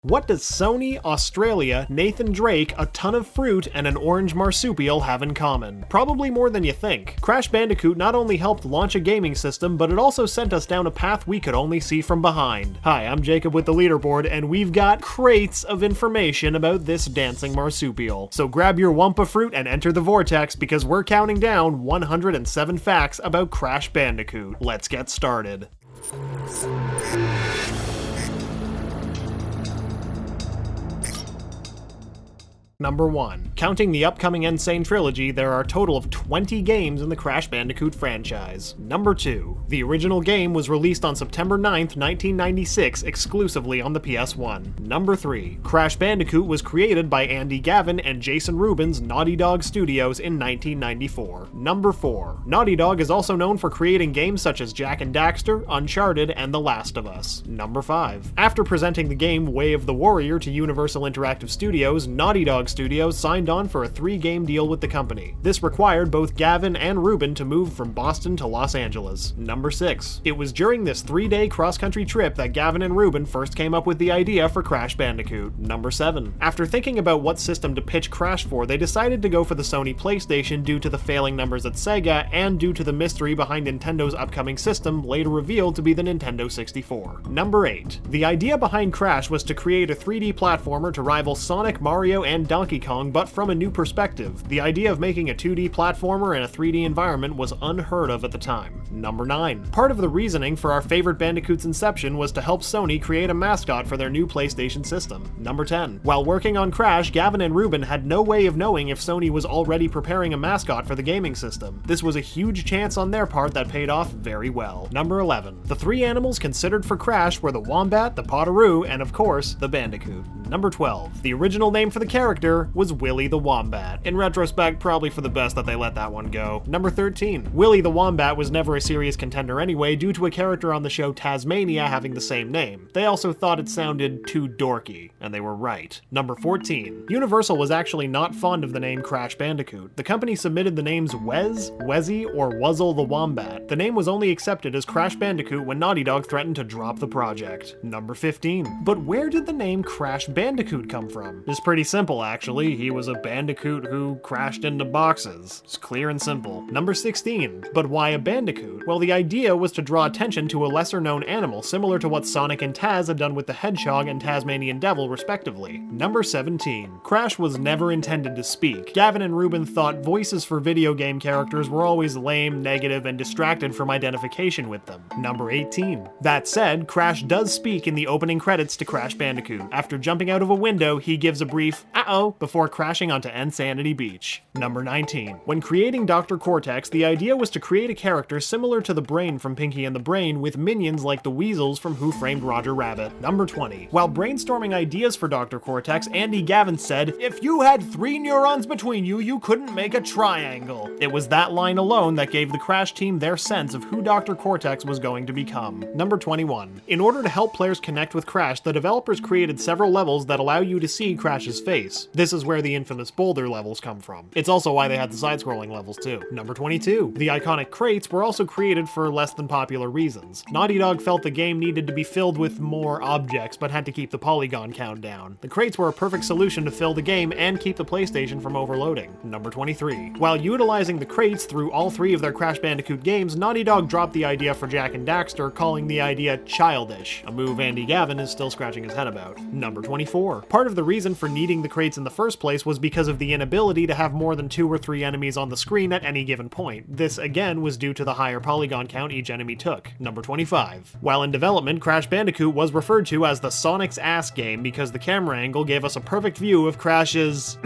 What does Sony, Australia, Nathan Drake, a ton of fruit, and an orange marsupial have in common? Probably more than you think. Crash Bandicoot not only helped launch a gaming system, but it also sent us down a path we could only see from behind. Hi, I'm Jacob with the Leaderboard, and we've got crates of information about this dancing marsupial. So grab your Wumpa fruit and enter the vortex, because we're counting down 107 facts about Crash Bandicoot. Let's get started. Number 1. Counting the upcoming Sane Trilogy, there are a total of 20 games in the Crash Bandicoot franchise. Number 2. The original game was released on September 9th, 1996, exclusively on the PS1. Number 3. Crash Bandicoot was created by Andy Gavin and Jason Rubin's Naughty Dog Studios in 1994. Number 4. Naughty Dog is also known for creating games such as Jak and Daxter, Uncharted, and The Last of Us. Number 5. After presenting the game Way of the Warrior to Universal Interactive Studios, Naughty Dog Studios signed on for a 3-game deal with the company. This required both Gavin and Rubin to move from Boston to Los Angeles. Number 6. It was during this 3-day cross-country trip that Gavin and Rubin first came up with the idea for Crash Bandicoot. Number 7. After thinking about what system to pitch Crash for, they decided to go for the Sony PlayStation due to the failing numbers at Sega and due to the mystery behind Nintendo's upcoming system, later revealed to be the Nintendo 64. Number 8. The idea behind Crash was to create a 3D platformer to rival Sonic, Mario, and Donkey Kong, but from a new perspective. The idea of making a 2D platformer in a 3D environment was unheard of at the time. Number 9. Part of the reasoning for our favorite Bandicoot's inception was to help Sony create a mascot for their new PlayStation system. Number 10. While working on Crash, Gavin and Rubin had no way of knowing if Sony was already preparing a mascot for the gaming system. This was a huge chance on their part that paid off very well. Number 11. The 3 animals considered for Crash were the Wombat, the Potteroo, and of course, the Bandicoot. Number 12. The original name for the character was Willy the Wombat. In retrospect, probably for the best that they let that one go. Number 13. Willy the Wombat was never a serious contender anyway due to a character on the show Tasmania having the same name. They also thought it sounded too dorky, and they were right. Number 14. Universal was actually not fond of the name Crash Bandicoot. The company submitted the names Wez, Wezzy, or Wuzzle the Wombat. The name was only accepted as Crash Bandicoot when Naughty Dog threatened to drop the project. Number 15. But where did the name Crash Bandicoot come from? It's pretty simple, actually. He was a bandicoot who crashed into boxes. It's clear and simple. Number 16. But why a bandicoot? Well, the idea was to draw attention to a lesser-known animal, similar to what Sonic and Taz had done with the Hedgehog and Tasmanian Devil, respectively. Number 17. Crash was never intended to speak. Gavin and Rubin thought voices for video game characters were always lame, negative, and distracted from identification with them. Number 18. That said, Crash does speak in the opening credits to Crash Bandicoot. After jumping out of a window, he gives a brief "uh-oh" before crashing onto Insanity Beach. Number 19. When creating Dr. Cortex, the idea was to create a character similar to the Brain from Pinky and the Brain with minions like the Weasels from Who Framed Roger Rabbit. Number 20. While brainstorming ideas for Dr. Cortex, Andy Gavin said, "If you had 3 neurons between you, you couldn't make a triangle." It was that line alone that gave the Crash team their sense of who Dr. Cortex was going to become. Number 21. In order to help players connect with Crash, the developers created several levels that allow you to see Crash's face. This is where the infamous boulder levels come from. It's also why they had the side-scrolling levels too. Number 22. The iconic crates were also created for less than popular reasons. Naughty Dog felt the game needed to be filled with more objects, but had to keep the polygon count down. The crates were a perfect solution to fill the game and keep the PlayStation from overloading. Number 23. While utilizing the crates through all 3 of their Crash Bandicoot games, Naughty Dog dropped the idea for Jak and Daxter, calling the idea childish, a move Andy Gavin is still scratching his head about. Number 24. Part of the reason for needing the crates in the first place was because of the inability to have more than 2 or 3 enemies on the screen at any given point. This again was due to the higher polygon count each enemy took. Number 25. While in development, Crash Bandicoot was referred to as the Sonic's ass game because the camera angle gave us a perfect view of Crash's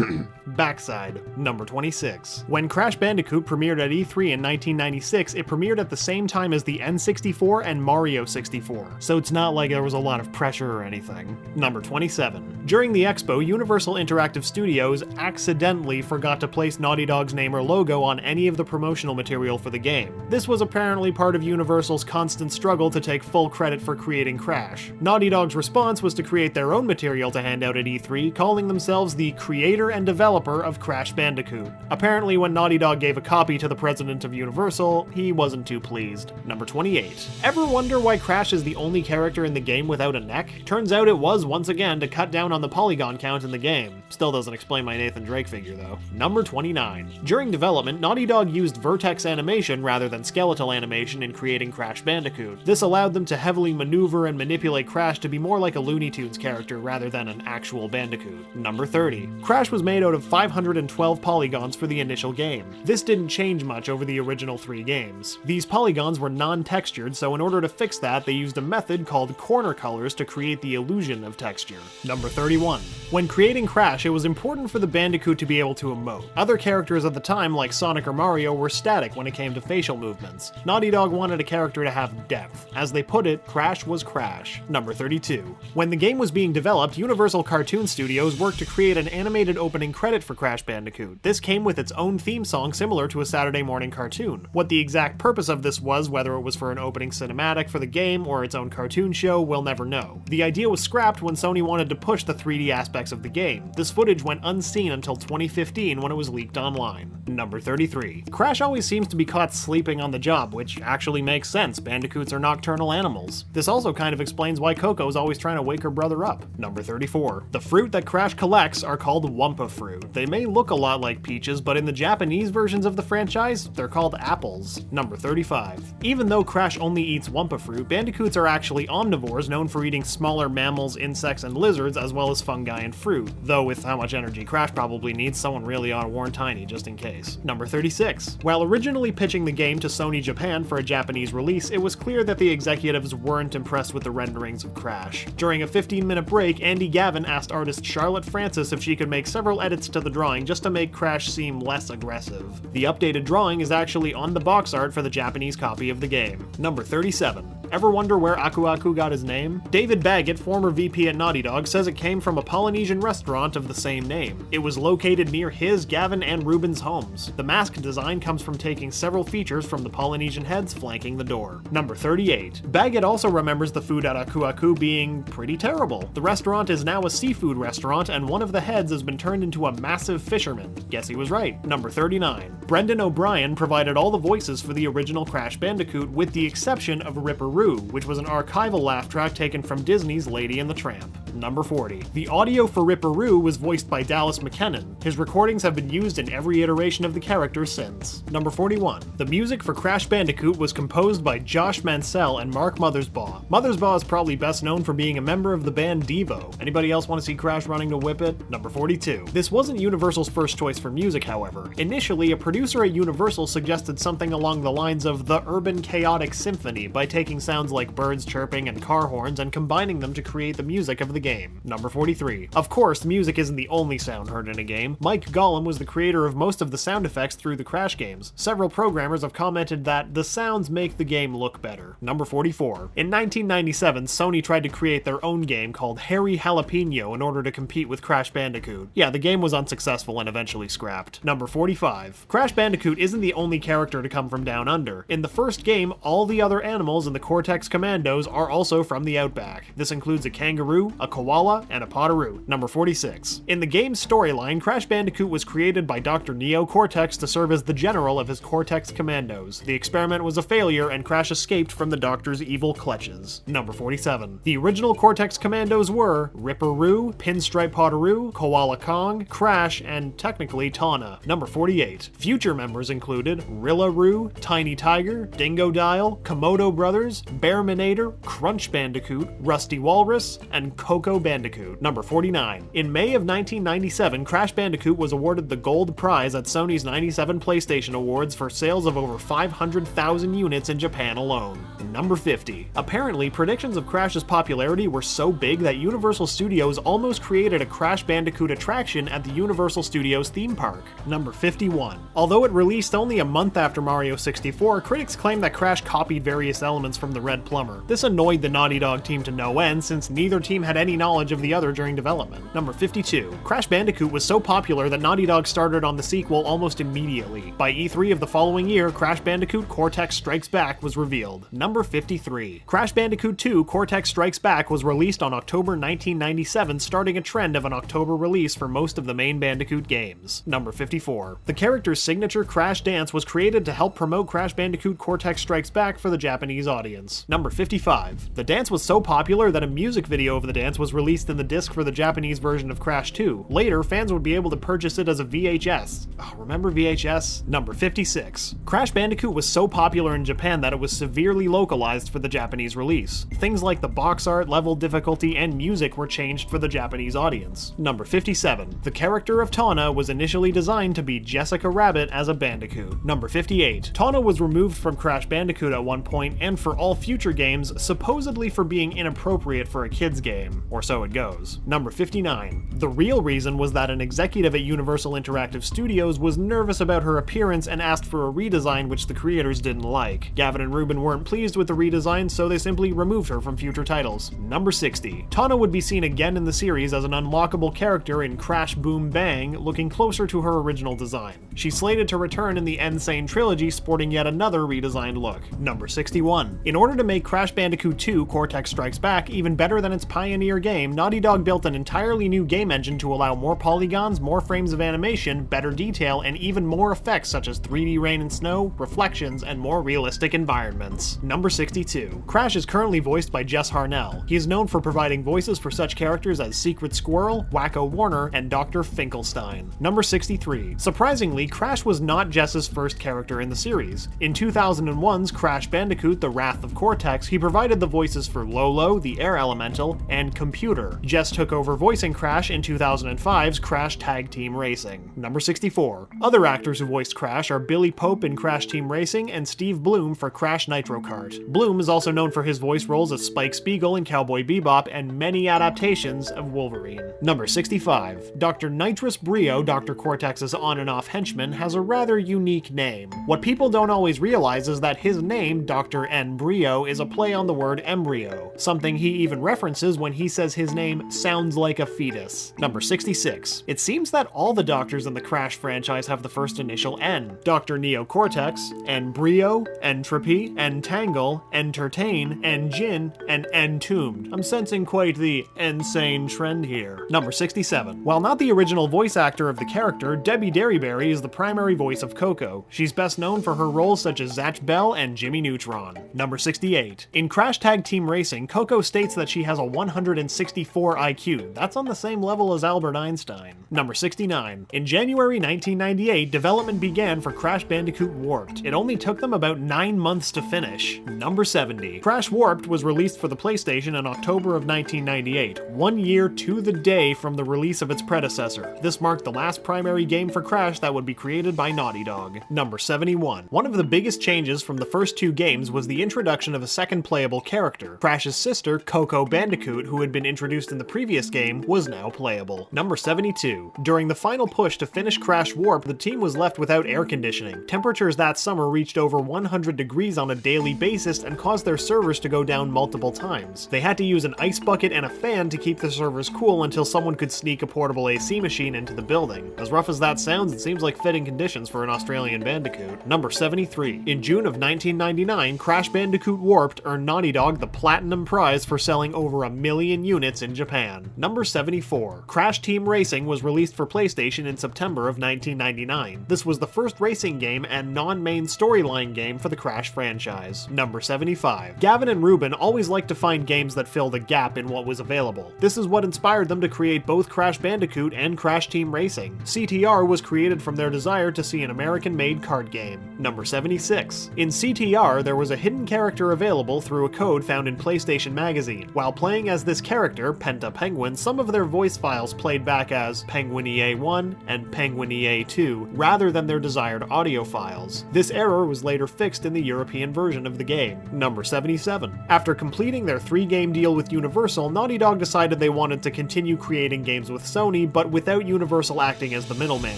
backside. Number 26. When Crash Bandicoot premiered at E3 in 1996, it premiered at the same time as the N64 and Mario 64, so it's not like there was a lot of pressure or anything. Number 27. During the expo, Universal Interactive Studios accidentally forgot to place Naughty Dog's name or logo on any of the promotional material for the game. This was apparently part of Universal's constant struggle to take full credit for creating Crash. Naughty Dog's response was to create their own material to hand out at E3, calling themselves the creator and developer developer of Crash Bandicoot. Apparently, when Naughty Dog gave a copy to the president of Universal, he wasn't too pleased. Number 28. Ever wonder why Crash is the only character in the game without a neck? Turns out it was once again to cut down on the polygon count in the game. Still doesn't explain my Nathan Drake figure though. Number 29. During development, Naughty Dog used vertex animation rather than skeletal animation in creating Crash Bandicoot. This allowed them to heavily maneuver and manipulate Crash to be more like a Looney Tunes character rather than an actual Bandicoot. Number 30. Crash was made out of 512 polygons for the initial game. This didn't change much over the original 3 games. These polygons were non-textured, so in order to fix that, they used a method called corner colors to create the illusion of texture. Number 31. When creating Crash, it was important for the Bandicoot to be able to emote. Other characters at the time, like Sonic or Mario, were static when it came to facial movements. Naughty Dog wanted a character to have depth. As they put it, Crash was Crash. Number 32. When the game was being developed, Universal Cartoon Studios worked to create an animated opening credit for Crash Bandicoot. This came with its own theme song similar to a Saturday morning cartoon. What the exact purpose of this was, whether it was for an opening cinematic for the game or its own cartoon show, we'll never know. The idea was scrapped when Sony wanted to push the 3D aspects of the game. This footage went unseen until 2015 when it was leaked online. Number 33. Crash always seems to be caught sleeping on the job, which actually makes sense. Bandicoots are nocturnal animals. This also kind of explains why Coco's always trying to wake her brother up. Number 34. The fruit that Crash collects are called Wumpa fruit. They may look a lot like peaches, but in the Japanese versions of the franchise, they're called apples. Number 35. Even though Crash only eats Wumpa fruit, Bandicoots are actually omnivores known for eating smaller mammals, insects, and lizards, as well as fungi and fruit. Though with how much energy Crash probably needs, someone really ought to warn Tiny just in case. Number 36. While originally pitching the game to Sony Japan for a Japanese release, it was clear that the executives weren't impressed with the renderings of Crash. During a 15-minute break, Andy Gavin asked artist Charlotte Francis if she could make several edits to the drawing just to make Crash seem less aggressive. The updated drawing is actually on the box art for the Japanese copy of the game. Number 37. Ever wonder where Aku Aku got his name? David Baggett, former VP at Naughty Dog, says it came from a Polynesian restaurant of the same name. It was located near his, Gavin, and Ruben's homes. The mask design comes from taking several features from the Polynesian heads flanking the door. Number 38. Baggett also remembers the food at Aku Aku being pretty terrible. The restaurant is now a seafood restaurant, and one of the heads has been turned into a massive fisherman. Guess he was right. Number 39. Brendan O'Brien provided all the voices for the original Crash Bandicoot, with the exception of Ripperoo, which was an archival laugh track taken from Disney's Lady and the Tramp. Number 40. The audio for Ripperoo was voiced by Dallas Mckennon. His recordings have been used in every iteration of the character since. Number 41. The music for Crash Bandicoot was composed by Josh Mansell and Mark Mothersbaugh. Mothersbaugh is probably best known for being a member of the band Devo. Anybody else want to see Crash running to Whip It? Number 42. This wasn't Universal's first choice for music, however. Initially, a producer at Universal suggested something along the lines of the Urban Chaotic Symphony by taking sounds like birds chirping and car horns and combining them to create the music of the game. Number 43. Of course, music isn't the only sound heard in a game. Mike Gollum was the creator of most of the sound effects through the Crash games. Several programmers have commented that the sounds make the game look better. Number 44. In 1997, Sony tried to create their own game called Harry Jalapeno in order to compete with Crash Bandicoot. Yeah, the game was unsuccessful and eventually scrapped. Number 45. Crash Bandicoot isn't the only character to come from down under. In the first game, all the other animals in the Cortex Commandos are also from the Outback. This includes a kangaroo, a koala, and a potaroo. Number 46. In the game's storyline, Crash Bandicoot was created by Dr. Neo Cortex to serve as the general of his Cortex Commandos. The experiment was a failure, and Crash escaped from the Doctor's evil clutches. Number 47. The original Cortex Commandos were Ripperoo, Pinstripe Potaroo, Koala Kong, Crash, and technically Tawna. Number 48. Future members included Ripperoo, Tiny Tiger, Dingo Dial, Komodo Brothers, Bearminator, Crunch Bandicoot, Rusty Walrus, and Coco Bandicoot. Number 49. In May of 1997, Crash Bandicoot was awarded the gold prize at Sony's 97 PlayStation Awards for sales of over 500,000 units in Japan alone. Number 50. Apparently, predictions of Crash's popularity were so big that Universal Studios almost created a Crash Bandicoot attraction at the Universal Studios theme park. Number 51. Although it released only a month after Mario 64, critics claim that Crash copied various elements from the Red Plumber. This annoyed the Naughty Dog team to no end, since neither team had any knowledge of the other during development. Number 52. Crash Bandicoot was so popular that Naughty Dog started on the sequel almost immediately. By E3 of the following year, Crash Bandicoot Cortex Strikes Back was revealed. Number 53. Crash Bandicoot 2 Cortex Strikes Back was released on October 1997, starting a trend of an October release for most of the main Bandicoot games. Number 54. The character's signature Crash dance was created to help promote Crash Bandicoot Cortex Strikes Back for the Japanese audience. Number 55. The dance was so popular that a music video of the dance was released in the disc for the Japanese version of Crash 2. Later, fans would be able to purchase it as a VHS. Oh, remember VHS? Number 56. Crash Bandicoot was so popular in Japan that it was severely localized for the Japanese release. Things like the box art, level difficulty, and music were changed for the Japanese audience. Number 57. The character of Tawna was initially designed to be Jessica Rabbit as a Bandicoot. Number 58. Tawna was removed from Crash Bandicoot at one point, and for all future games, supposedly for being inappropriate for a kid's game. Or so it goes. Number 59. The real reason was that an executive at Universal Interactive Studios was nervous about her appearance and asked for a redesign which the creators didn't like. Gavin and Rubin weren't pleased with the redesign, so they simply removed her from future titles. Number 60. Tawna would be seen again in the series as an unlockable character in Crash Boom Bang, looking closer to her original design. She's slated to return in the Sane Trilogy, sporting yet another redesigned look. Number 61. In order to make Crash Bandicoot 2 Cortex Strikes Back even better than its pioneer game, Naughty Dog built an entirely new game engine to allow more polygons, more frames of animation, better detail, and even more effects such as 3D rain and snow, reflections, and more realistic environments. Number 62. Crash is currently voiced by Jess Harnell. He is known for providing voices for such characters as Secret Squirrel, Wacko Warner, and Dr. Finkelstein. Number 63. Surprisingly, Crash was not Jess's first character in the series. In 2001's Crash Bandicoot: The Wrath of Cortex, he provided the voices for Lolo, the Air Elemental, and Computer. Jess took over voicing Crash in 2005's Crash Tag Team Racing. Number 64. Other actors who voiced Crash are Billy Pope in Crash Team Racing and Steve Bloom for Crash Nitro Kart. Bloom is also known for his voice roles as Spike Spiegel in Cowboy Bebop and many adaptations of Wolverine. Number 65. Dr. Nitrous Brio, Dr. Cortex's on and off henchman, has a rather unique name. What people don't always realize is that his name, Dr. N. Brio, is a play on the word embryo, something he even references when he says his name sounds like a fetus. Number 66. It seems that all the doctors in the Crash franchise have the first initial N. Dr. Neo Cortex, N-Brio, Entropy, Entangle, Entertain, Engine, and Entombed. I'm sensing quite the insane trend here. Number 67. While not the original voice actor of the character, Debbie Derryberry is the primary voice of Coco. She's best known for her roles such as Zatch Bell and Jimmy Neutron. Number 68. In Crash Tag Team Racing, Coco states that she has a 164 IQ. That's on the same level as Albert Einstein. Number 69. In January 1998, development began for Crash Bandicoot Warped. It only took them about 9 months to finish. Number 70. Crash Warped was released for the PlayStation in October of 1998, 1 year to the day from the release of its predecessor. This marked the last primary game for Crash that would be created by Naughty Dog. Number 71. One of the biggest changes from the first two games was the introduction of a second playable character. Crash's sister, Coco Bandicoot, who had been introduced in the previous game, was now playable. Number 72. During the final push to finish Crash Warped, the team was left without air conditioning. Temperatures that summer reached over 100 degrees on a daily basis and caused their servers to go down multiple times. They had to use an ice bucket and a fan to keep the servers cool until someone could sneak a portable AC machine into the building. As rough as that sounds, it seems like fitting conditions for an Australian Bandicoot. Number 73. In June of 1999, Crash Bandicoot Warped earned Naughty Dog the Platinum Prize for selling over 1 million units in Japan. Number 74. Crash Team Racing was released for PlayStation in September of 1999. This was the first racing game and non-main storyline game for the Crash franchise. Number 75. Gavin and Rubin always liked to find games that filled a gap in what was available. This is what inspired them to create both Crash Bandicoot and Crash Team Racing. CTR was created from their desire to see an American-made card game. Number 76. In CTR, there was a hidden character available through a code found in PlayStation Magazine. While playing as this character, Penta Penguin, some of their voice files played back as Penguin EA1 and Penguin EA2, rather than their desired audio files. This error was later fixed in the European version of the game. Number 77. After completing their 3-game deal with Universal, Naughty Dog decided they wanted to continue creating games with Sony, but without Universal acting as the middleman.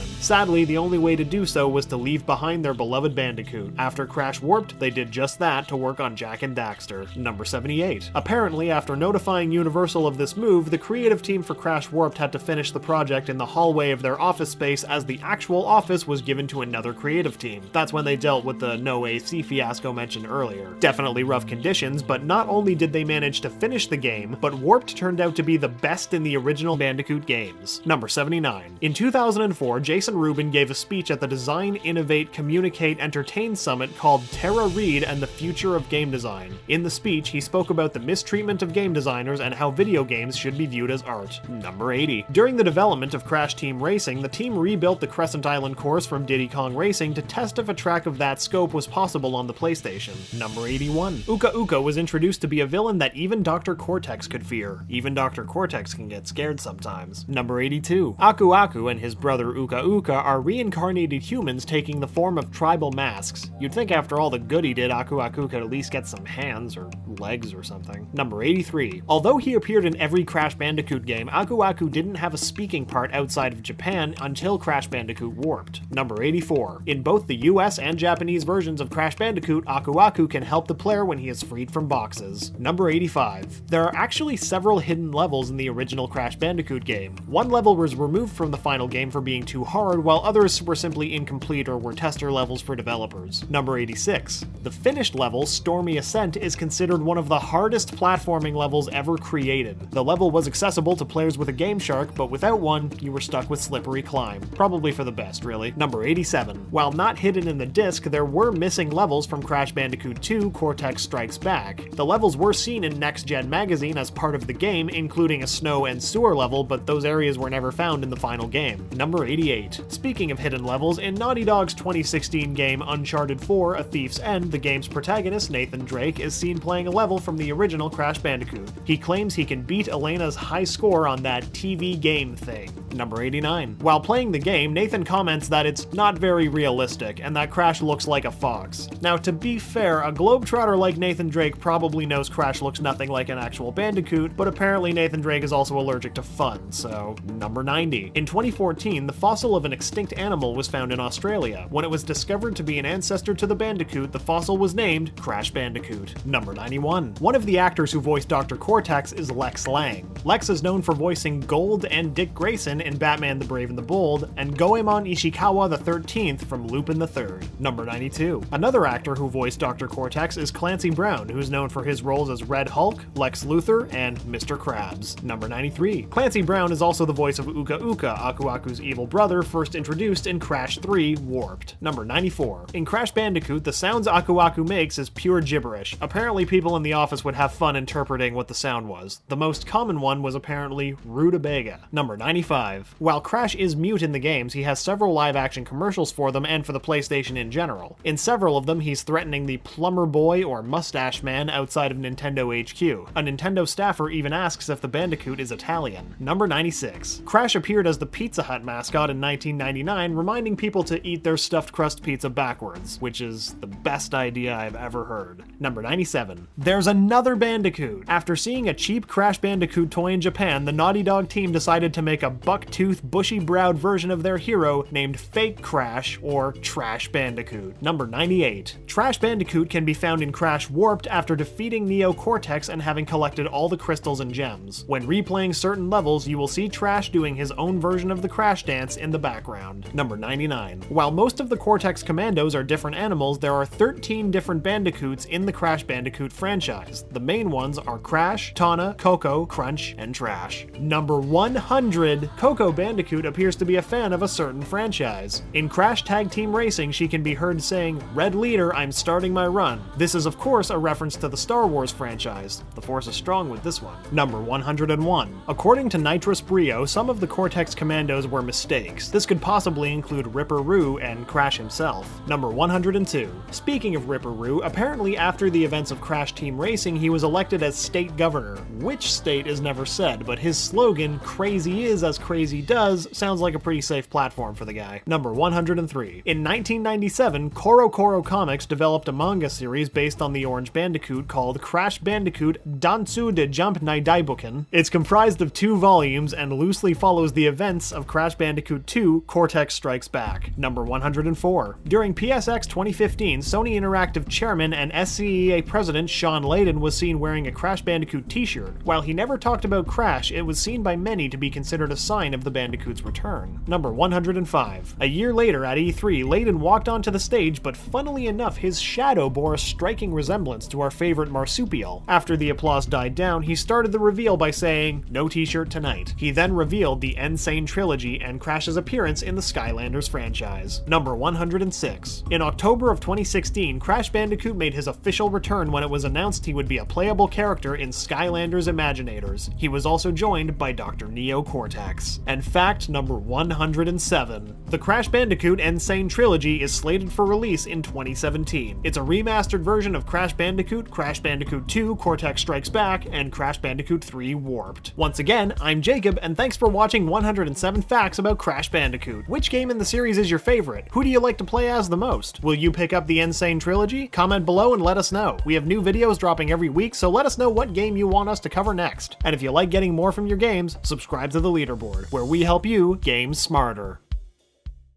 Sadly, the only way to do so was to leave behind their beloved Bandicoot. After Crash Warped, they did just that to work on Jak and Daxter. Number 78. Apparently, after notifying Universal reversal of this move, the creative team for Crash Warped had to finish the project in the hallway of their office space as the actual office was given to another creative team. That's when they dealt with the no AC fiasco mentioned earlier. Definitely rough conditions, but not only did they manage to finish the game, but Warped turned out to be the best in the original Bandicoot games. Number 79. In 2004, Jason Rubin gave a speech at the Design, Innovate, Communicate, Entertain Summit called Tara Reid and the Future of Game Design. In the speech, he spoke about the mistreatment of game designers and how video games should be viewed as art. Number 80. During the development of Crash Team Racing, the team rebuilt the Crescent Island course from Diddy Kong Racing to test if a track of that scope was possible on the PlayStation. Number 81. Uka Uka was introduced to be a villain that even Dr. Cortex could fear. Even Dr. Cortex can get scared sometimes. Number 82. Aku Aku and his brother Uka Uka are reincarnated humans taking the form of tribal masks. You'd think after all the good he did, Aku Aku could at least get some hands or legs or something. Number 83. Although he appeared in every Crash Bandicoot game, Aku Aku didn't have a speaking part outside of Japan until Crash Bandicoot Warped. Number 84. In both the US and Japanese versions of Crash Bandicoot, Aku Aku can help the player when he is freed from boxes. Number 85. There are actually several hidden levels in the original Crash Bandicoot game. One level was removed from the final game for being too hard, while others were simply incomplete or were tester levels for developers. Number 86. The finished level, Stormy Ascent, is considered one of the hardest platforming levels ever created. The level was accessible to players with a Game Shark, but without one, you were stuck with Slippery Climb. Probably for the best, really. Number 87. While not hidden in the disc, there were missing levels from Crash Bandicoot 2 Cortex Strikes Back. The levels were seen in Next Gen magazine as part of the game, including a snow and sewer level, but those areas were never found in the final game. Number 88. Speaking of hidden levels, in Naughty Dog's 2016 game Uncharted 4: A Thief's End, the game's protagonist, Nathan Drake, is seen playing a level from the original Crash Bandicoot. He claims he can beat Elena's high score on that TV game thing. Number 89. While playing the game, Nathan comments that it's not very realistic, and that Crash looks like a fox. Now, to be fair, a globetrotter like Nathan Drake probably knows Crash looks nothing like an actual Bandicoot, but apparently Nathan Drake is also allergic to fun, so... Number 90. In 2014, the fossil of an extinct animal was found in Australia. When it was discovered to be an ancestor to the Bandicoot, the fossil was named Crash Bandicoot. Number 91. One of the actors who voiced Dr. Cortex is Lex Lang. Lex is known for voicing Gold and Dick Grayson in Batman the Brave and the Bold, and Goemon Ishikawa the 13th from Lupin the Third. Number 92. Another actor who voiced Dr. Cortex is Clancy Brown, who's known for his roles as Red Hulk, Lex Luthor, and Mr. Krabs. Number 93. Clancy Brown is also the voice of Uka Uka, Aku Aku's evil brother, first introduced in Crash 3 Warped. Number 94. In Crash Bandicoot, the sounds Aku Aku makes is pure gibberish. Apparently people in the office would have fun interpreting what the sound was. The most common one was apparently rutabaga. Number 95. While Crash is mute in the games, he has several live-action commercials for them and for the PlayStation in general. In several of them, he's threatening the Plumber Boy or Mustache Man outside of Nintendo HQ. A Nintendo staffer even asks if the Bandicoot is Italian. Number 96. Crash appeared as the Pizza Hut mascot in 1999, reminding people to eat their stuffed crust pizza backwards, which is the best idea I've ever heard. Number 97. There's another Bandicoot! After seeing a cheap Crash Bandicoot toy in Japan, the Naughty Dog team decided to make a buck-toothed, bushy-browed version of their hero named Fake Crash, or Trash Bandicoot. Number 98. Trash Bandicoot can be found in Crash Warped after defeating Neo Cortex and having collected all the crystals and gems. When replaying certain levels, you will see Trash doing his own version of the Crash dance in the background. Number 99. While most of the Cortex Commandos are different animals, there are 13 different Bandicoots in the Crash Bandicoot franchise. The main ones are Crash, Tawna, Coco, Crunch, and Trash. Number 100. Coco Bandicoot appears to be a fan of a certain franchise. In Crash Tag Team Racing, she can be heard saying, "Red Leader, I'm starting my run." This is of course a reference to the Star Wars franchise. The Force is strong with this one. Number 101. According to Nitrous Brio, some of the Cortex Commandos were mistakes. This could possibly include Ripperoo and Crash himself. Number 102. Speaking of Ripperoo, apparently after the events of Crash Team Racing, he was elected as state governor. Which state is never said, but his slogan, "Crazy is as crazy does," sounds like a pretty safe platform for the guy. Number 103. In 1997, Koro Koro Comics developed a manga series based on the Orange Bandicoot called Crash Bandicoot Dansu de Jump Nai Daibuken. It's comprised of 2 volumes and loosely follows the events of Crash Bandicoot 2 Cortex Strikes Back. Number 104. During PSX 2015, Sony Interactive chairman and SCEA president Sean Layden was seen wearing a Crash Bandicoot t-shirt. While he never talked about Crash, it was seen by many to be considered a sign of the Bandicoot's return. Number 105. A year later at E3, Layden walked onto the stage, but funnily enough, his shadow bore a striking resemblance to our favorite marsupial. After the applause died down, he started the reveal by saying, "No t-shirt tonight." He then revealed the Sane Trilogy and Crash's appearance in the Skylanders franchise. Number 106. In October of 2016, Crash Bandicoot made his official return when it was announced he would be a playable character in Skylanders Imaginators. He was also joined by Dr. Neo Cortex. And fact number 107. The Crash Bandicoot N Sane Trilogy is slated for release in 2017. It's a remastered version of Crash Bandicoot, Crash Bandicoot 2, Cortex Strikes Back, and Crash Bandicoot 3 Warped. Once again, I'm Jacob, and thanks for watching 107 Facts about Crash Bandicoot. Which game in the series is your favorite? Who do you like to play as the most? Will you pick up the N Sane Trilogy? Comment below and let us know. We have new videos dropping every week, so let us know what game you want us to cover next. And if you like getting more from your games, subscribe to the Leaderboard, where we help you game smarter.